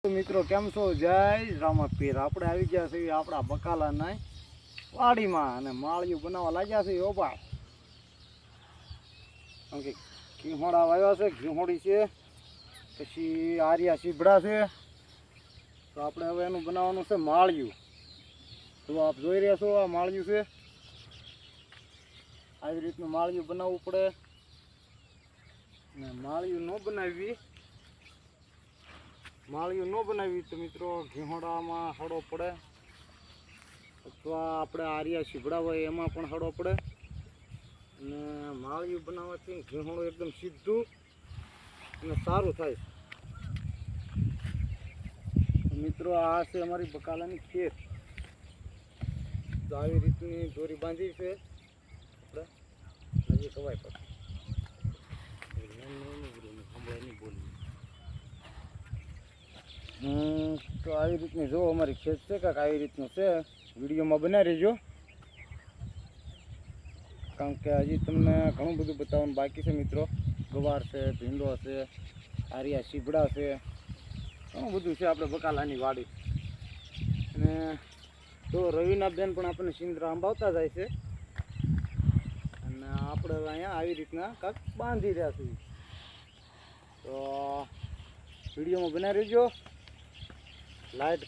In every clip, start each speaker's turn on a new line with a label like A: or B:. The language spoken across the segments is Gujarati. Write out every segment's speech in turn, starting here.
A: મિત્રો કેમ છો? જય રામપીર. આપણે આવી ગયા છીએ આપણા બકાલાના વાડીમાં અને માળિયું બનાવવા લાગ્યા છે. ઓપા કેમ કે ઘીહોડા વાવ્યા છે, ઘીહોડી છે, પછી આર્યા સીભડા છે. તો આપણે હવે એનું બનાવવાનું છે માળિયું. તો આપ જોઈ રહ્યા છો આ માળિયું છે. આવી રીતનું માળિયું બનાવવું પડે ને માળિયું ન બનાવી તો મિત્રો ઘીહોડામાં હળો પડે, અથવા આપણે આર્યા સીભડા હોય એમાં પણ હળો પડે. અને માળિયું બનાવવાથી ઘીહોડું એકદમ સીધું અને સારું થાય. મિત્રો આ છે અમારી બકાલાની ખેત. તો આવી રીતની દોરી બાંધી છે આપણે હજી કવાય પર તો આવી રીતની જો અમારી ખેત છે કાંક આવી રીતનું છે. વિડીયોમાં બનાવી રહેજો, કારણ કે હજી તમને ઘણું બધું બતાવવાનું બાકી છે મિત્રો. ગવાર છે, ભીંડો છે, આર્યા સીભડા છે, ઘણું બધું છે આપણે બકાલાની વાડી. અને તો રવિના બેન પણ આપણને સિંદરા અંબાવતા જાય છે અને આપણે અહીંયા આવી રીતના કાંક બાંધી રહ્યા છીએ. તો વિડીયોમાં બનાવી રહેજો, લાઈક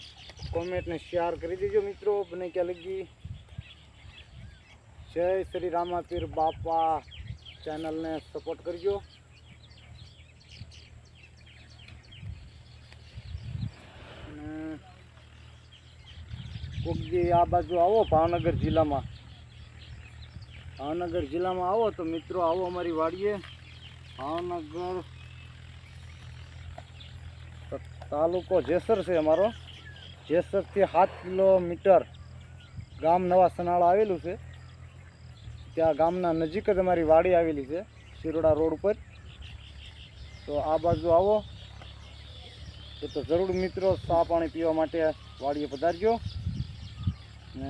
A: કોમેન્ટ ને શેર કરી દેજો મિત્રો. બને ક્યાં લગી જય શ્રી રામાપીર બાપા ચેનલને સપોર્ટ કરજો. કોક દી આ બાજુ આવો ભાવનગર જિલ્લામાં આવો તો મિત્રો આવો અમારી વાડીએ. ભાવનગર તાલુકો જેસર છે અમારો. જેસરથી 7 કિલોમીટર ગામ નવા સનાળા આવેલું છે. ત્યાં ગામના નજીક જ અમારી વાડી આવેલી છે, શિરોડા રોડ ઉપર. તો આ બાજુ આવો તો જરૂર મિત્રો ચા પાણી પીવા માટે વાડીએ પધારજો ને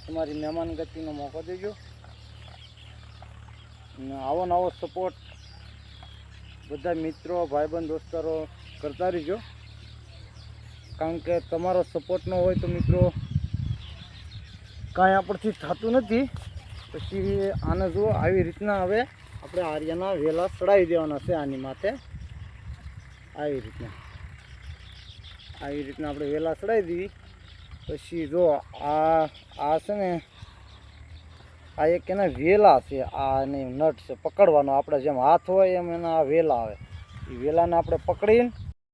A: તમારી મહેમાનગતિનો મોકો દેજો. ને આવો નવો સપોર્ટ બધા મિત્રો ભાઈબંધ દોસ્તારો કરતા રહીજો, કારણ કે તમારો સપોર્ટ ન હોય તો મિત્રો કાંઈ આપણથી થતું નથી. પછી આને જુઓ આવી રીતના હવે આપણે આર્યાના વેલા ચડાવી દેવાના છે આની માથે. આવી રીતના આપણે વેલા ચડાવી દેવી. પછી જો આ છે ને આ એક એના વેલા છે, આ એની નટ છે પકડવાનો. આપણે જેમ હાથ હોય એમ એના આ વેલા આવે. એ વેલાને આપણે પકડીને